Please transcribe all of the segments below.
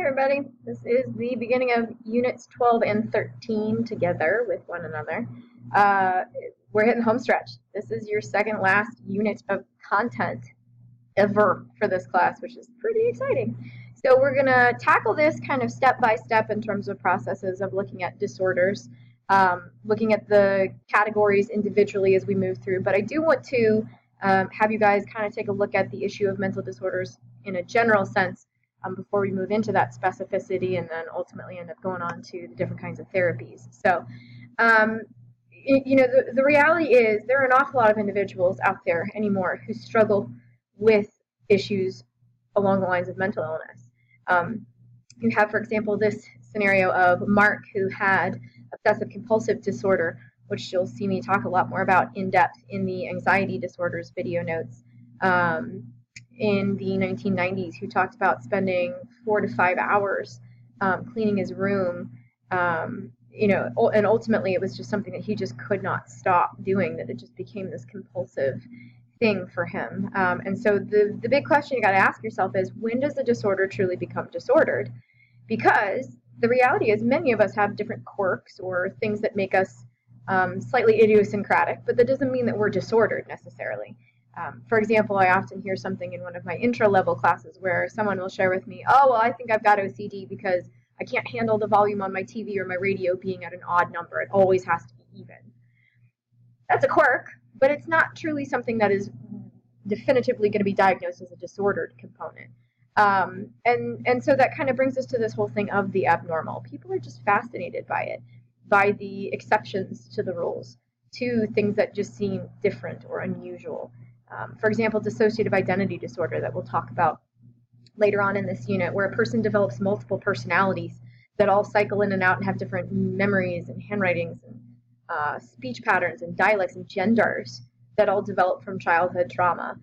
everybody. This is the beginning of Units 12 and 13 together with one another. We're hitting home stretch. This is your second last unit of content ever for this class, which is pretty exciting. So we're going to tackle this kind of step by step in terms of processes of looking at disorders, looking at the categories individually as we move through. But I do want to have you guys kind of take a look at the issue of mental disorders in a general sense before we move into that specificity and then ultimately end up going on to the different kinds of therapies. So, the reality is there are an awful lot of individuals out there anymore who struggle with issues along the lines of mental illness. You have, for example, this scenario of Mark, who had obsessive compulsive disorder, which you'll see me talk a lot more about in depth in the anxiety disorders video notes. In the 1990s, who talked about spending 4 to 5 hours cleaning his room, and ultimately it was just something that he just could not stop doing, that it just became this compulsive thing for him. And so the big question you got to ask yourself is, when does the disorder truly become disordered? Because the reality is many of us have different quirks or things that make us slightly idiosyncratic, but that doesn't mean that we're disordered necessarily. For example, I often hear something in one of my intro-level classes where someone will share with me, oh, well, I think I've got OCD because I can't handle the volume on my TV or my radio being at an odd number. It always has to be even. That's a quirk, but it's not truly something that is definitively going to be diagnosed as a disordered component. And so that kind of brings us to this whole thing of the abnormal. People are just fascinated by it, by the exceptions to the rules, to things that just seem different or unusual. For example, dissociative identity disorder that we'll talk about later on in this unit, where a person develops multiple personalities that all cycle in and out and have different memories and handwritings and speech patterns and dialects and genders that all develop from childhood trauma.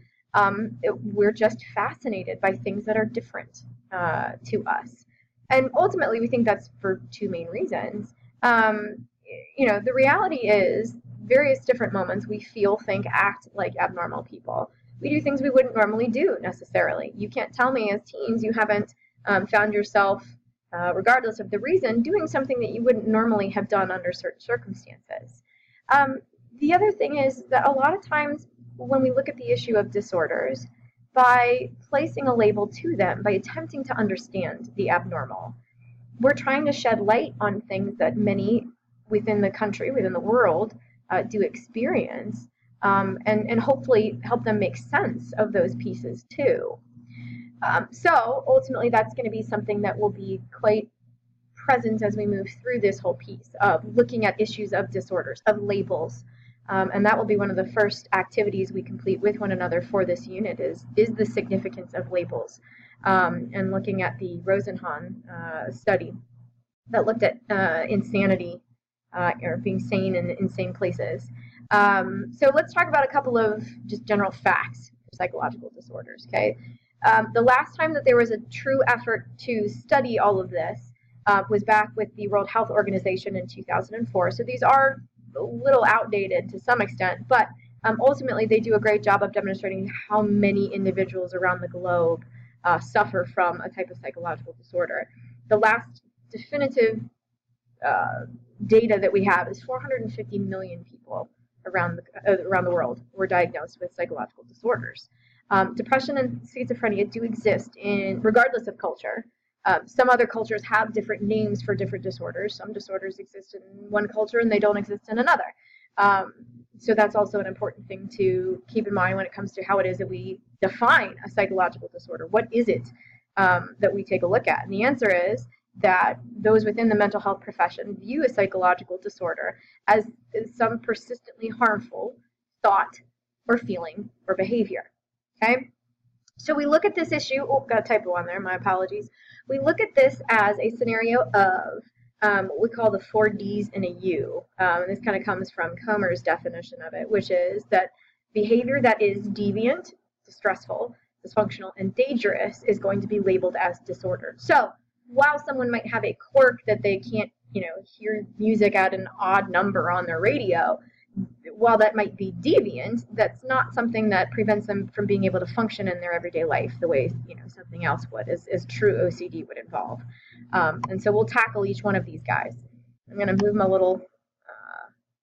We're just fascinated by things that are different to us. And ultimately, we think that's for two main reasons. The reality is various different moments we feel, think, act like abnormal people. We do things we wouldn't normally do necessarily. You can't tell me as teens you haven't found yourself, regardless of the reason, doing something that you wouldn't normally have done under certain circumstances. The other thing is that a lot of times when we look at the issue of disorders, by placing a label to them, by attempting to understand the abnormal, we're trying to shed light on things that many within the country, within the world, do experience, and hopefully help them make sense of those pieces too. So ultimately that's going to be something that will be quite present as we move through this whole piece of looking at issues of disorders, of labels. And that will be one of the first activities we complete with one another for this unit is the significance of labels, and looking at the Rosenhan study that looked at insanity or being sane in insane places. So let's talk about a couple of just general facts for psychological disorders, okay? The last time that there was a true effort to study all of this was back with the World Health Organization in 2004. So these are a little outdated to some extent, but ultimately they do a great job of demonstrating how many individuals around the globe suffer from a type of psychological disorder. The last definitive data that we have is 450 million people around the world were diagnosed with psychological disorders. Depression and schizophrenia do exist regardless of culture. Some other cultures have different names for different disorders. Some disorders exist in one culture and they don't exist in another. So that's also an important thing to keep in mind when it comes to how it is that we define a psychological disorder. What is it that we take a look at? And the answer is that those within the mental health profession view a psychological disorder as some persistently harmful thought or feeling or behavior. Okay? So we look at this issue, got a typo on there, my apologies. We look at this as a scenario of what we call the 4 Ds and a U. This kind of comes from Comer's definition of it, which is that behavior that is deviant, distressful, dysfunctional, and dangerous is going to be labeled as disordered. So while someone might have a quirk that they can't, hear music at an odd number on their radio, while that might be deviant, that's not something that prevents them from being able to function in their everyday life the way, you know, something else would, as true OCD would involve. And so we'll tackle each one of these guys. I'm going to move my little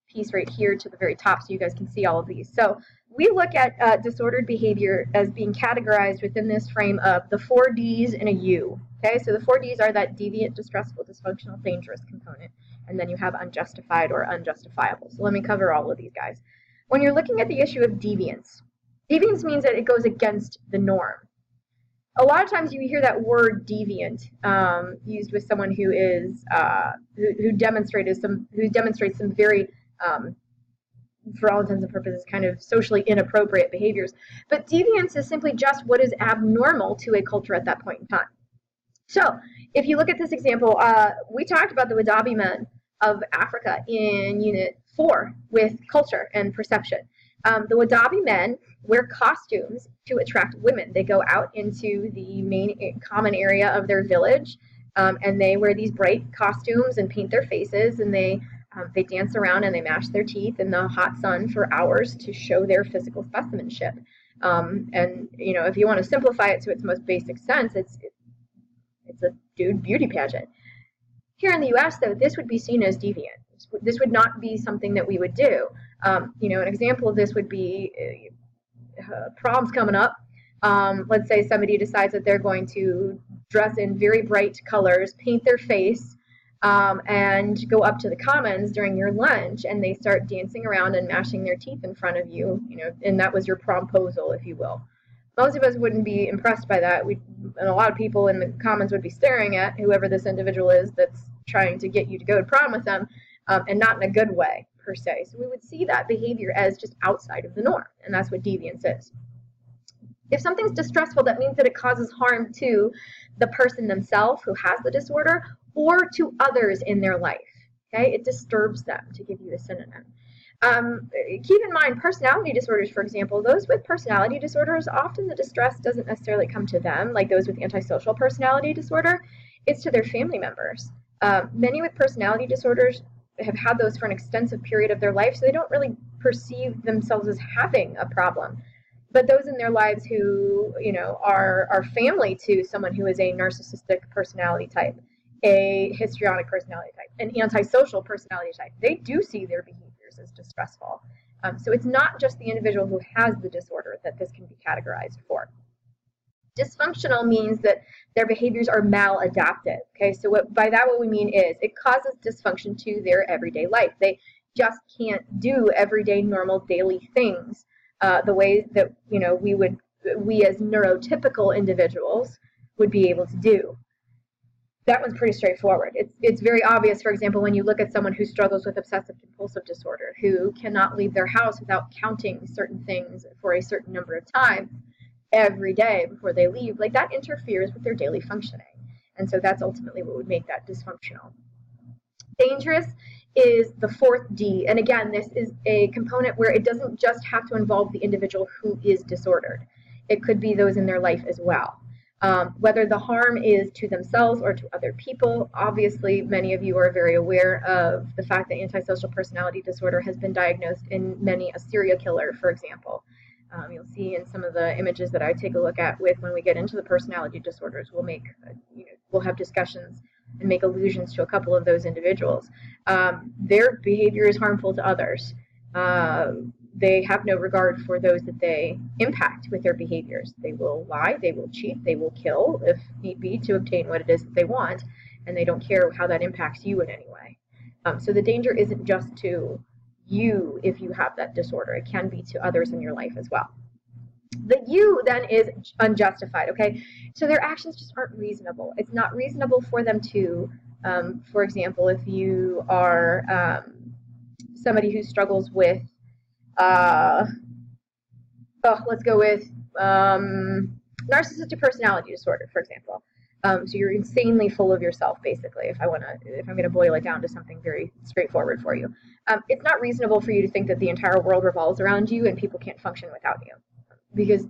piece right here to the very top so you guys can see all of these. So we look at disordered behavior as being categorized within this frame of the 4 Ds and a U. Okay, so the 4 Ds are that deviant, distressful, dysfunctional, dangerous component. And then you have unjustified or unjustifiable. So let me cover all of these guys. When you're looking at the issue of deviance, deviance means that it goes against the norm. A lot of times you hear that word deviant used with someone who is who demonstrates some very for all intents and purposes kind of socially inappropriate behaviors. But deviance is simply just what is abnormal to a culture at that point in time. So if you look at this example, we talked about the Wadabi men of Africa in Unit 4 with culture and perception. The Wadabi men wear costumes to attract women. They go out into the main common area of their village, and they wear these bright costumes and paint their faces, and they dance around and they mash their teeth in the hot sun for hours to show their physical specimenship. And you know, if you want to simplify it to its most basic sense, it's a dude beauty pageant. Here in the U.S., though, this would be seen as deviant. This would not be something that we would do. You know, an example of this would be prom's coming up. Let's say somebody decides that they're going to dress in very bright colors, paint their face, and go up to the commons during your lunch, and they start dancing around and mashing their teeth in front of you. You know, and that was your promposal, if you will. Most of us wouldn't be impressed by that. And a lot of people in the commons would be staring at whoever this individual is that's trying to get you to go to prom with them, and not in a good way, per se. So we would see that behavior as just outside of the norm, and that's what deviance is. If something's distressful, that means that it causes harm to the person themselves who has the disorder or to others in their life. Okay, it disturbs them, to give you a synonym. Keep in mind, personality disorders, for example, those with personality disorders, often the distress doesn't necessarily come to them, like those with antisocial personality disorder. It's to their family members. Many with personality disorders have had those for an extensive period of their life, so they don't really perceive themselves as having a problem. But those in their lives who, you know, are family to someone who is a narcissistic personality type, a histrionic personality type, an antisocial personality type, they do see their behaviors as distressful. So it's not just the individual who has the disorder that this can be categorized for. Dysfunctional means that their behaviors are maladaptive. Okay, so by that what we mean is it causes dysfunction to their everyday life. They just can't do everyday normal daily things the way that, you know, we as neurotypical individuals would be able to do. That one's pretty straightforward. It's very obvious, for example, when you look at someone who struggles with obsessive compulsive disorder, who cannot leave their house without counting certain things for a certain number of times every day before they leave. Like, that interferes with their daily functioning. And so that's ultimately what would make that dysfunctional. Dangerous is the 4th D. And again, this is a component where it doesn't just have to involve the individual who is disordered. It could be those in their life as well. Whether the harm is to themselves or to other people, obviously many of you are very aware of the fact that antisocial personality disorder has been diagnosed in many a serial killer, for example. You'll see in some of the images that I take a look at with when we get into the personality disorders, we'll have discussions and make allusions to a couple of those individuals. Their behavior is harmful to others. They have no regard for those that they impact with their behaviors. They will lie, they will cheat, they will kill, if need be, to obtain what it is that they want, and they don't care how that impacts you in any way. So the danger isn't just to you if you have that disorder. It can be to others in your life as well. The U then is unjustified, okay? So their actions just aren't reasonable. It's not reasonable for them to, for example, if you are somebody who struggles with let's go with narcissistic personality disorder, for example. So you're insanely full of yourself, basically, if I'm going to boil it down to something very straightforward for you. It's not reasonable for you to think that the entire world revolves around you and people can't function without you, because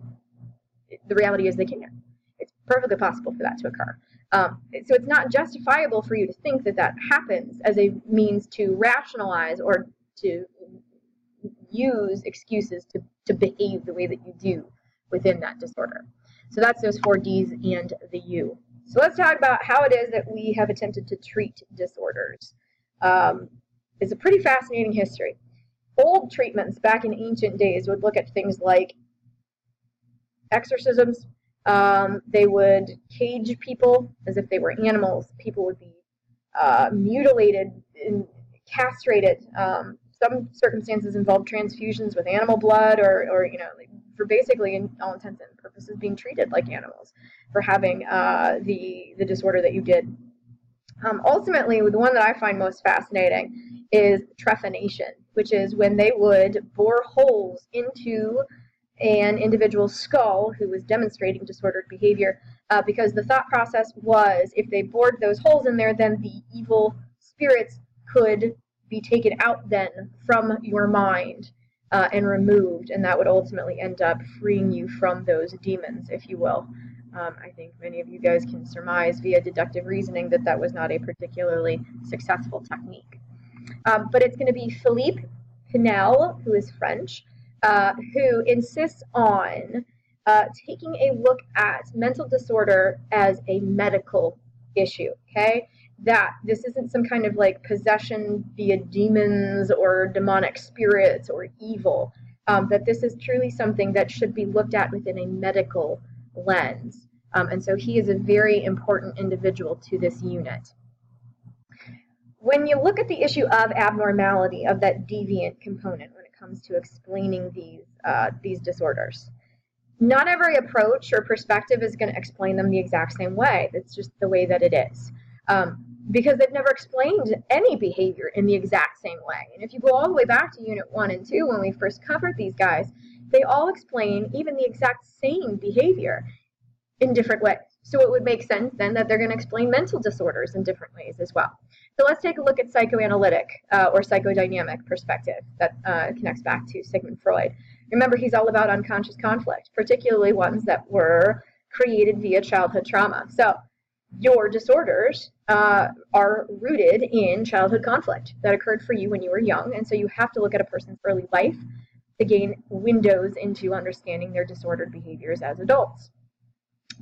the reality is they can. It's perfectly possible for that to occur. So it's not justifiable for you to think that that happens as a means to rationalize or to use excuses to behave the way that you do within that disorder. So that's those 4 Ds and the U. So let's talk about how it is that we have attempted to treat disorders. It's a pretty fascinating history. Old treatments back in ancient days would look at things like exorcisms. They would cage people as if they were animals. People would be mutilated and castrated. Some circumstances involved transfusions with animal blood, or for basically, in all intents and purposes, being treated like animals for having the disorder that you did. Ultimately, the one that I find most fascinating is trephination, which is when they would bore holes into an individual's skull who was demonstrating disordered behavior, because the thought process was if they bored those holes in there, then the evil spirits could be taken out then from your mind and removed, and that would ultimately end up freeing you from those demons, if you will. I think many of you guys can surmise via deductive reasoning that that was not a particularly successful technique. But it's going to be Philippe Pinel, who is French, who insists on taking a look at mental disorder as a medical issue, okay? That this isn't some kind of like possession via demons or demonic spirits or evil, that this is truly something that should be looked at within a medical lens. And so he is a very important individual to this unit. When you look at the issue of abnormality, of that deviant component when it comes to explaining these disorders, not every approach or perspective is going to explain them the exact same way. That's just the way that it is. Because they've never explained any behavior in the exact same way. And if you go all the way back to Unit 1 and 2, when we first covered these guys, they all explain even the exact same behavior in different ways. So it would make sense then that they're going to explain mental disorders in different ways as well. So let's take a look at psychoanalytic or psychodynamic perspective that connects back to Sigmund Freud. Remember, he's all about unconscious conflict, particularly ones that were created via childhood trauma. So your disorders are rooted in childhood conflict that occurred for you when you were young, and so you have to look at a person's early life to gain windows into understanding their disordered behaviors as adults.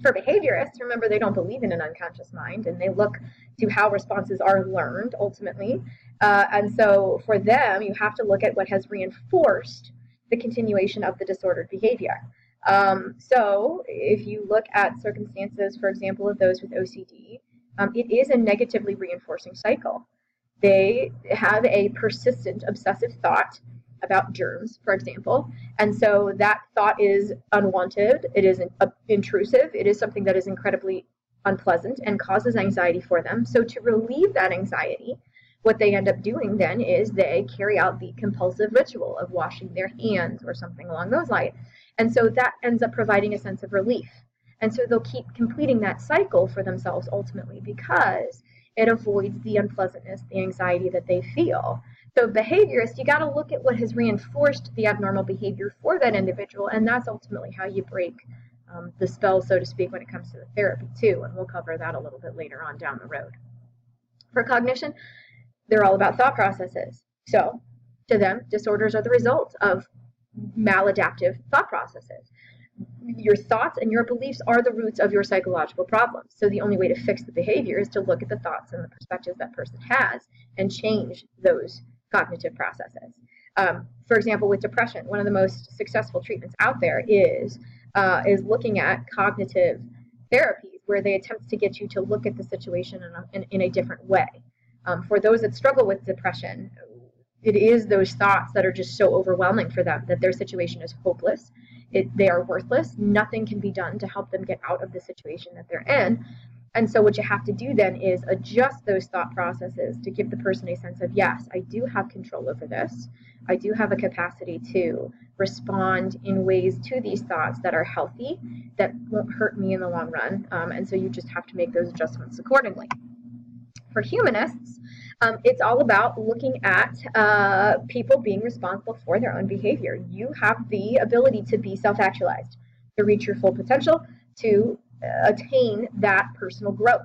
For behaviorists, remember, they don't believe in an unconscious mind, and they look to how responses are learned ultimately. And so for them, you have to look at what has reinforced the continuation of the disordered behavior. So if you look at circumstances, for example, of those with OCD, it is a negatively reinforcing cycle. They have a persistent obsessive thought about germs, for example, and so that thought is unwanted, it is intrusive, it is something that is incredibly unpleasant and causes anxiety for them. So to relieve that anxiety, what they end up doing then is they carry out the compulsive ritual of washing their hands or something along those lines. And so that ends up providing a sense of relief. And so they'll keep completing that cycle for themselves ultimately because it avoids the unpleasantness, the anxiety that they feel. So behaviorists, you got to look at what has reinforced the abnormal behavior for that individual, and that's ultimately how you break the spell, so to speak, when it comes to the therapy too, and we'll cover that a little bit later on down the road. For cognition, they're all about thought processes. So to them, disorders are the result of maladaptive thought processes. Your thoughts and your beliefs are the roots of your psychological problems. So the only way to fix the behavior is to look at the thoughts and the perspectives that person has and change those cognitive processes. For example, with depression, one of the most successful treatments out there is looking at cognitive therapies where they attempt to get you to look at the situation in a different way. For those that struggle with depression, it is those thoughts that are just so overwhelming for them that their situation is hopeless. They are worthless. Nothing can be done to help them get out of the situation that they're in. And so what you have to do then is adjust those thought processes to give the person a sense of, yes, I do have control over this. I do have a capacity to respond in ways to these thoughts that are healthy, that won't hurt me in the long run. And so you just have to make those adjustments accordingly. For humanists, it's all about looking at people being responsible for their own behavior. You have the ability to be self-actualized, to reach your full potential, to attain that personal growth.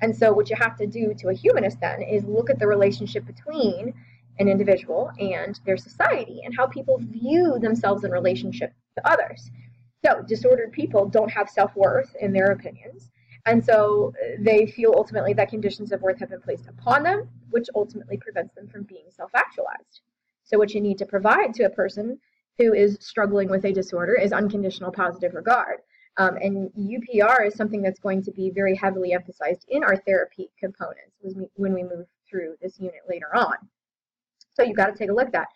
And so what you have to do to a humanist then is look at the relationship between an individual and their society and how people view themselves in relationship to others. So disordered people don't have self-worth in their opinions, and so they feel ultimately that conditions of worth have been placed upon them, which ultimately prevents them from being self-actualized. So what you need to provide to a person who is struggling with a disorder is unconditional positive regard. And UPR is something that's going to be very heavily emphasized in our therapy components when we move through this unit later on. So you've got to take a look at that.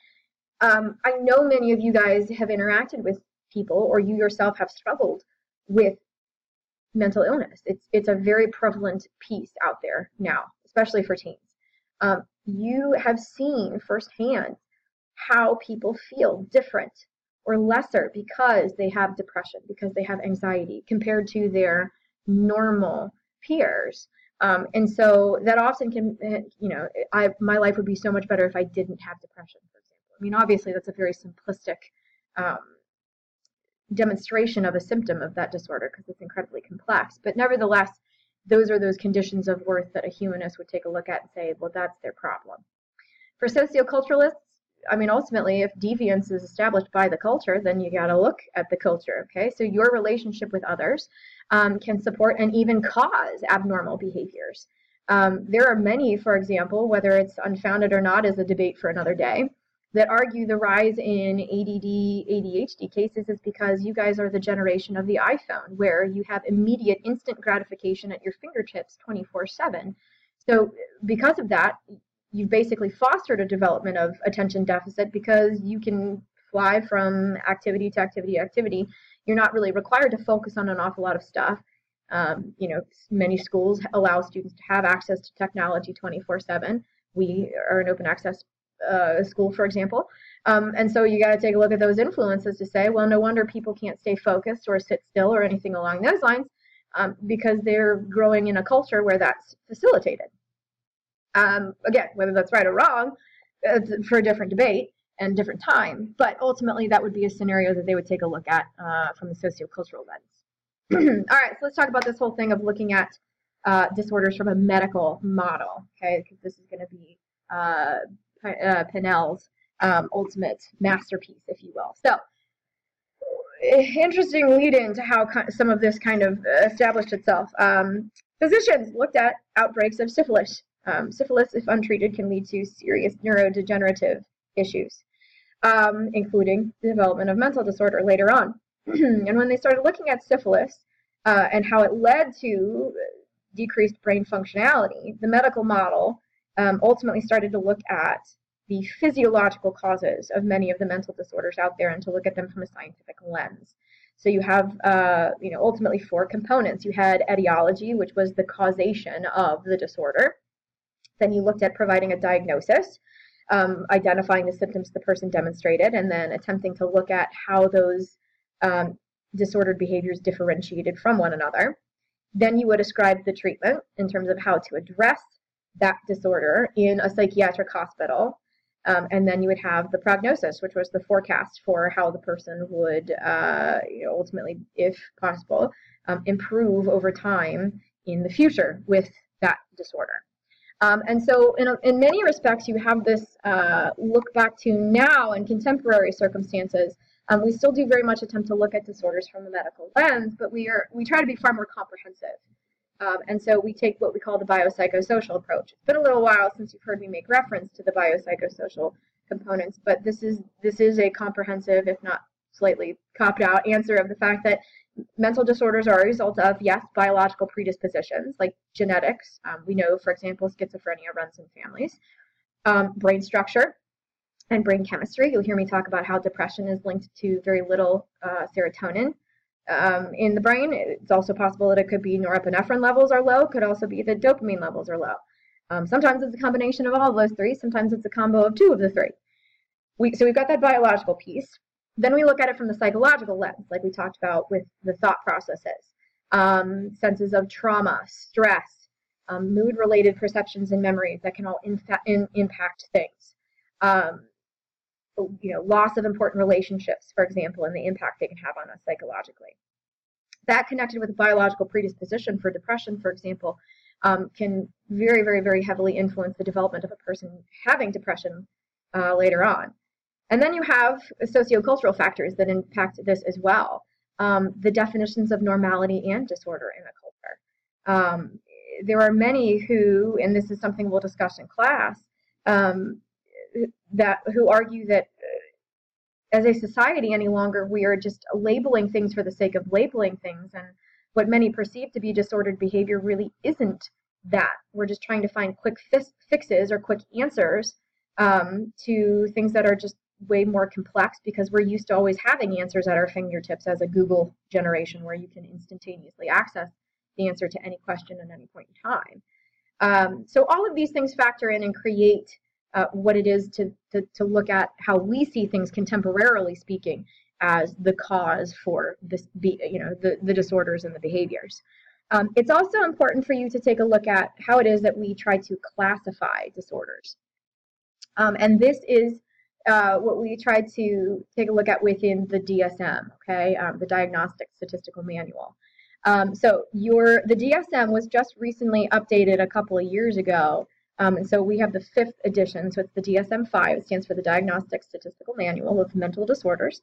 I know many of you guys have interacted with people, or you yourself have struggled with mental illness. It's a very prevalent piece out there now, especially for teens. You have seen firsthand how people feel different or lesser because they have depression, because they have anxiety compared to their normal peers. And so that often can, my life would be so much better if I didn't have depression, for example. I mean, obviously that's a very simplistic demonstration of a symptom of that disorder because it's incredibly complex. But nevertheless, those are those conditions of worth that a humanist would take a look at and say, well, that's their problem. For socioculturalists, I mean, ultimately, if deviance is established by the culture, then you got to look at the culture, okay? So your relationship with others can support and even cause abnormal behaviors. There are many, for example, whether it's unfounded or not is a debate for another day, that argue the rise in ADD, ADHD cases is because you guys are the generation of the iPhone, where you have immediate instant gratification at your fingertips 24/7. So because of that, you've basically fostered a development of attention deficit because you can fly from activity to activity to activity. You're not really required to focus on an awful lot of stuff. Many schools allow students to have access to technology 24/7. We are an open access school, for example. And so you got to take a look at those influences to say, well, no wonder people can't stay focused or sit still or anything along those lines, because they're growing in a culture where that's facilitated. Again, whether that's right or wrong, for a different debate and different time, but ultimately that would be a scenario that they would take a look at from the sociocultural lens. All right, so let's talk about this whole thing of looking at disorders from a medical model, okay, because this is going to be Pinel's ultimate masterpiece, if you will. So, interesting lead in to how some of this kind of established itself. Physicians looked at outbreaks of syphilis. Syphilis, if untreated, can lead to serious neurodegenerative issues, including the development of mental disorder later on. And when they started looking at syphilis and how it led to decreased brain functionality, the medical model ultimately started to look at the physiological causes of many of the mental disorders out there and to look at them from a scientific lens. So you have, ultimately 4 components. You had etiology, which was the causation of the disorder. Then you looked at providing a diagnosis, identifying the symptoms the person demonstrated, and then attempting to look at how those disordered behaviors differentiated from one another. Then you would ascribe the treatment in terms of how to address that disorder in a psychiatric hospital. And then you would have the prognosis, which was the forecast for how the person would ultimately, if possible, improve over time in the future with that disorder. And so in many respects, you have this look back to now in contemporary circumstances. We still do very much attempt to look at disorders from the medical lens, but we try to be far more comprehensive. And so we take what we call the biopsychosocial approach. It's been a little while since you've heard me make reference to the biopsychosocial components, but this is a comprehensive, if not slightly copped out answer of the fact that mental disorders are a result of, yes, biological predispositions like genetics. We know, for example, schizophrenia runs in families. Brain structure and brain chemistry. You'll hear me talk about how depression is linked to very little serotonin in the brain. It's also possible that it could be norepinephrine levels are low. Could also be that dopamine levels are low. Sometimes it's a combination of all of those 3. Sometimes it's a combo of 2 of the 3. So we've got that biological piece. Then we look at it from the psychological lens, like we talked about with the thought processes, senses of trauma, stress, mood-related perceptions and memories that can all impact things. Loss of important relationships, for example, and the impact they can have on us psychologically. That connected with a biological predisposition for depression, for example, can very, very, very heavily influence the development of a person having depression later on. And then you have sociocultural factors that impact this as well. The definitions of normality and disorder in a culture. There are many who, and this is something we'll discuss in class, who argue that as a society any longer we are just labeling things for the sake of labeling things, and what many perceive to be disordered behavior really isn't that. We're just trying to find quick fixes or quick answers to things that are just way more complex, because we're used to always having answers at our fingertips as a Google generation where you can instantaneously access the answer to any question at any point in time. So all of these things factor in and create what it is to look at how we see things contemporarily speaking as the cause for this, the disorders and the behaviors. It's also important for you to take a look at how it is that we try to classify disorders. And this is what we tried to take a look at within the DSM, okay, the Diagnostic Statistical Manual. So the DSM was just recently updated a couple of years ago, and so we have the 5th edition, so it's the DSM-5. It stands for the Diagnostic Statistical Manual of Mental Disorders.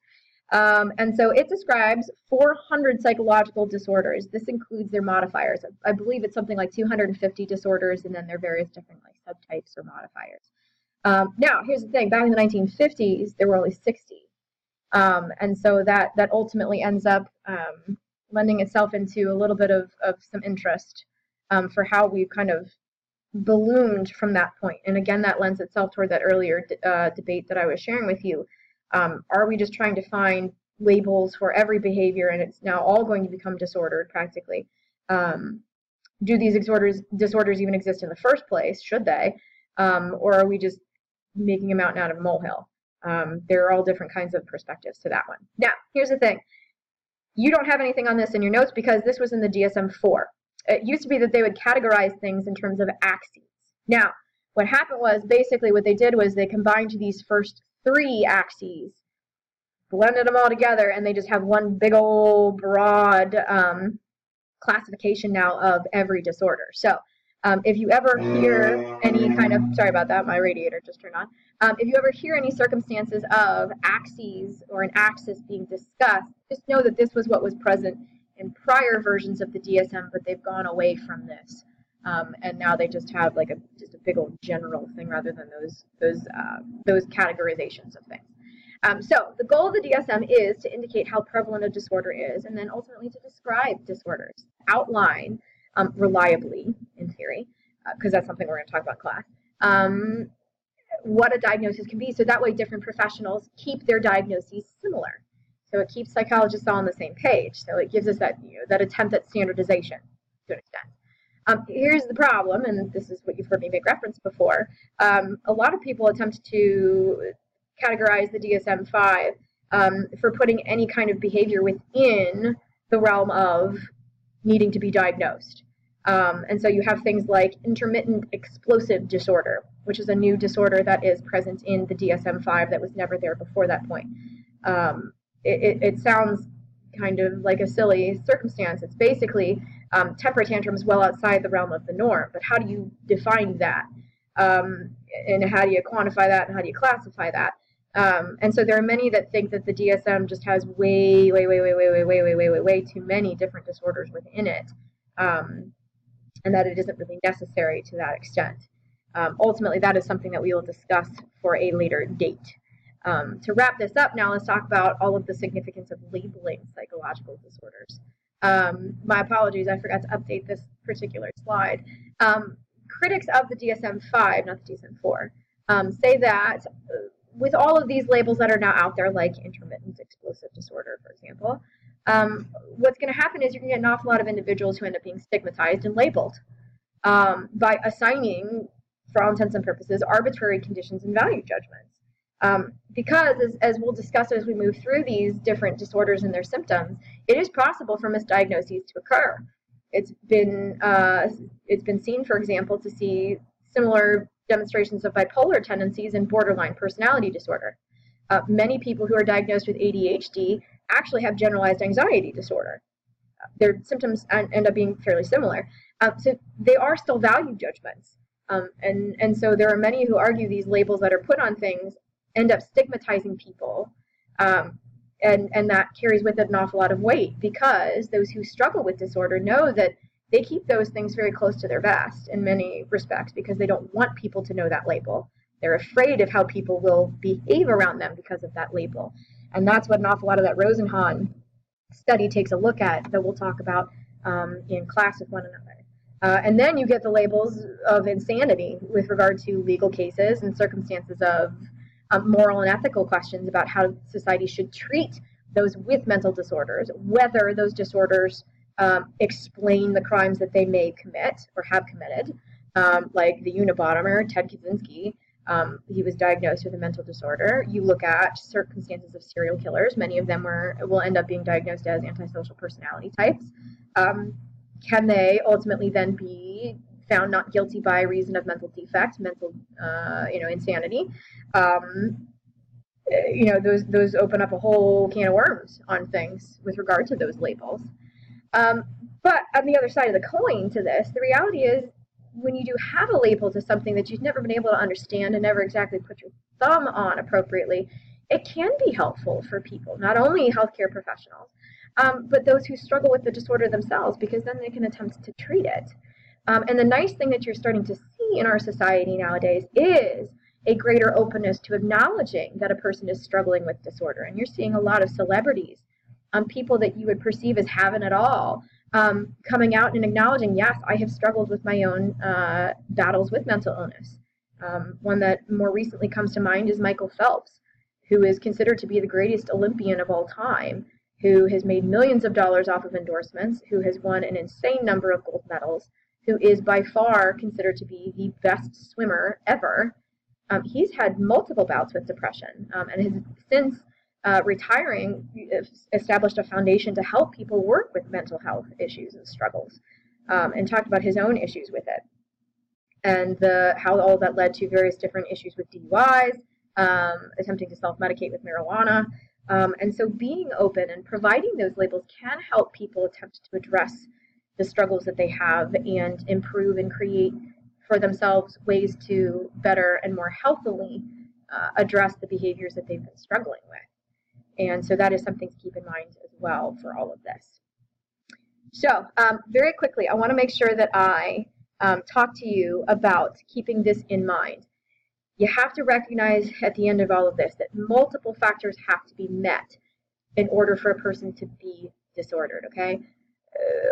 And so it describes 400 psychological disorders. This includes their modifiers. I believe it's something like 250 disorders, and then their various different like subtypes or modifiers. Now, here's the thing. Back in the 1950s, there were only 60. And so that ultimately ends up lending itself into a little bit of some interest for how we've kind of ballooned from that point. And again, that lends itself toward that earlier debate that I was sharing with you. Are we just trying to find labels for every behavior, and it's now all going to become disordered practically? Do these disorders even exist in the first place? Should they? Or are we just making a mountain out of a molehill? There are all different kinds of perspectives to that one. Now, here's the thing. You don't have anything on this in your notes because this was in the DSM-4. It used to be that they would categorize things in terms of axes. Now, what happened was basically what they did was they combined these first 3 axes, blended them all together, and they just have one big old broad classification now of every disorder. So if you ever hear any kind of, sorry about that, my radiator just turned on. If you ever hear any circumstances of axes or an axis being discussed, just know that this was what was present in prior versions of the DSM, but they've gone away from this. And now they just have like just a big old general thing rather than those categorizations of things. So the goal of the DSM is to indicate how prevalent a disorder is, and then ultimately to describe disorders, outline reliably, in theory, because that's something we're going to talk about in class, what a diagnosis can be, so that way different professionals keep their diagnoses similar. So it keeps psychologists all on the same page. So it gives us that, that attempt at standardization to an extent. Here's the problem, and this is what you've heard me make reference before. A lot of people attempt to categorize the DSM-5 for putting any kind of behavior within the realm of needing to be diagnosed. And so you have things like intermittent explosive disorder, which is a new disorder that is present in the DSM-5 that was never there before that point. It sounds kind of like a silly circumstance. It's basically temper tantrums well outside the realm of the norm. But how do you define that? And how do you quantify that? And how do you classify that? And so there are many that think that the DSM just has way too many different disorders within it, and that it isn't really necessary to that extent. Ultimately, that is something that we will discuss for a later date. To wrap this up now, let's talk about all of the significance of labeling psychological disorders. My apologies, I forgot to update this particular slide. Critics of the DSM-5, not the DSM-4, say that with all of these labels that are now out there, like intermittent explosive disorder, for example, what's going to happen is you're going to get an awful lot of individuals who end up being stigmatized and labeled by assigning, for all intents and purposes, arbitrary conditions and value judgments. Because, as we'll discuss as we move through these different disorders and their symptoms, it is possible for misdiagnoses to occur. It's been seen, for example, to see similar demonstrations of bipolar tendencies and borderline personality disorder. Many people who are diagnosed with ADHD actually have generalized anxiety disorder. Their symptoms end up being fairly similar. So they are still value judgments. And so there are many who argue these labels that are put on things end up stigmatizing people, and that carries with it an awful lot of weight, because those who struggle with disorder know that they keep those things very close to their vest in many respects, because they don't want people to know that label. They're afraid of how people will behave around them because of that label. And that's what an awful lot of that Rosenhan study takes a look at, that we'll talk about in class with one another. And then you get the labels of insanity with regard to legal cases and circumstances of moral and ethical questions about how society should treat those with mental disorders, whether those disorders explain the crimes that they may commit or have committed, like the Unabomber, Ted Kaczynski. He was diagnosed with a mental disorder. You look at circumstances of serial killers. Many of them will end up being diagnosed as antisocial personality types. Can they ultimately then be found not guilty by reason of mental defect, mental, insanity? Those open up a whole can of worms on things with regard to those labels. But on the other side of the coin to this, the reality is, when you do have a label to something that you've never been able to understand and never exactly put your thumb on appropriately, it can be helpful for people, not only healthcare professionals, but those who struggle with the disorder themselves, because then they can attempt to treat it. And the nice thing that you're starting to see in our society nowadays is a greater openness to acknowledging that a person is struggling with disorder. And you're seeing a lot of celebrities, people that you would perceive as having it all, coming out and acknowledging, yes, I have struggled with my own battles with mental illness. One that more recently comes to mind is Michael Phelps, who is considered to be the greatest Olympian of all time, who has made millions of dollars off of endorsements, who has won an insane number of gold medals, who is by far considered to be the best swimmer ever. He's had multiple bouts with depression, and has since retiring established a foundation to help people work with mental health issues and struggles, and talked about his own issues with it, and how all that led to various different issues with DUIs, attempting to self-medicate with marijuana. And so being open and providing those labels can help people attempt to address the struggles that they have and improve and create for themselves ways to better and more healthily address the behaviors that they've been struggling with. And so that is something to keep in mind as well for all of this. So very quickly, I want to make sure that I talk to you about keeping this in mind. You have to recognize at the end of all of this that multiple factors have to be met in order for a person to be disordered, okay?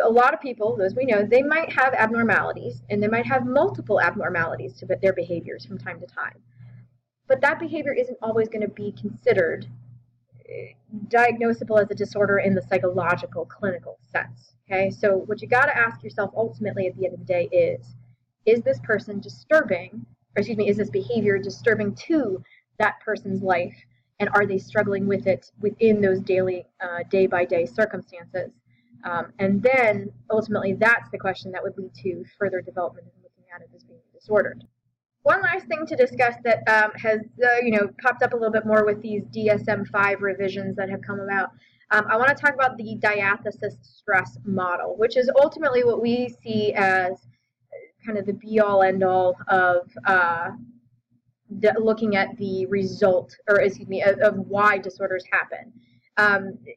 A lot of people, as we know, they might have abnormalities, and they might have multiple abnormalities to their behaviors from time to time. But that behavior isn't always going to be considered diagnosable as a disorder in the psychological, clinical sense, okay? So what you got to ask yourself ultimately at the end of the day is this person disturbing, or excuse me, is this behavior disturbing to that person's life, and are they struggling with it within those daily, day-by-day circumstances? And then ultimately that's the question that would lead to further development in looking at it as being disordered. One last thing to discuss that has popped up a little bit more with these DSM-5 revisions that have come about. I want to talk about the Diathesis Stress model, which is ultimately what we see as kind of the be-all, end-all of looking at the result, or excuse me, of why disorders happen.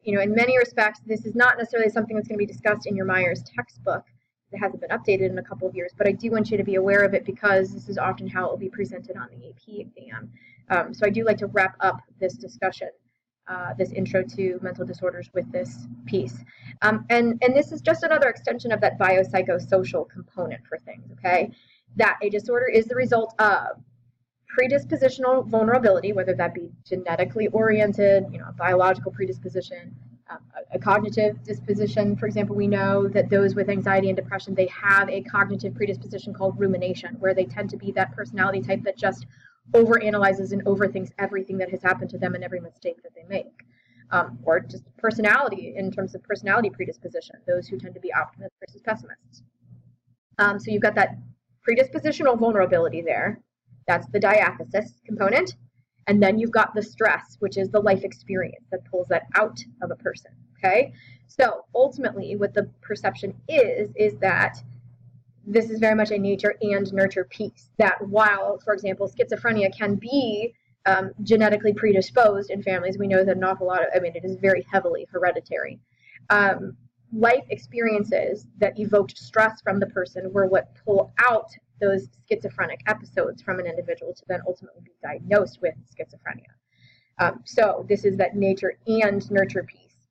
In many respects, this is not necessarily something that's going to be discussed in your Myers textbook. It hasn't been updated in a couple of years, but I do want you to be aware of it, because this is often how it will be presented on the AP exam. So I do like to wrap up this discussion, this intro to mental disorders, with this piece. And this is just another extension of that biopsychosocial component for things, okay? That a disorder is the result of predispositional vulnerability, whether that be genetically oriented, a biological predisposition, a cognitive disposition. For example, we know that those with anxiety and depression, they have a cognitive predisposition called rumination, where they tend to be that personality type that just overanalyzes and overthinks everything that has happened to them and every mistake that they make. Or just personality, in terms of personality predisposition, those who tend to be optimists versus pessimists. So you've got that predispositional vulnerability there. That's the diathesis component. And then you've got the stress, which is the life experience that pulls that out of a person, okay? So ultimately what the perception is that this is very much a nature and nurture piece, that while, for example, schizophrenia can be genetically predisposed in families, we know that an awful lot of, I mean, it is very heavily hereditary. Life experiences that evoked stress from the person were what pull out those schizophrenic episodes from an individual to then ultimately be diagnosed with schizophrenia. So this is that nature and nurture piece,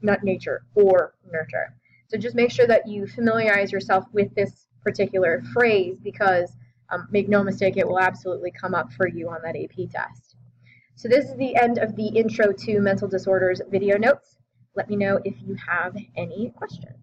not nature or nurture. So just make sure that you familiarize yourself with this particular phrase, because make no mistake, it will absolutely come up for you on that AP test. So this is the end of the Intro to Mental Disorders video notes. Let me know if you have any questions.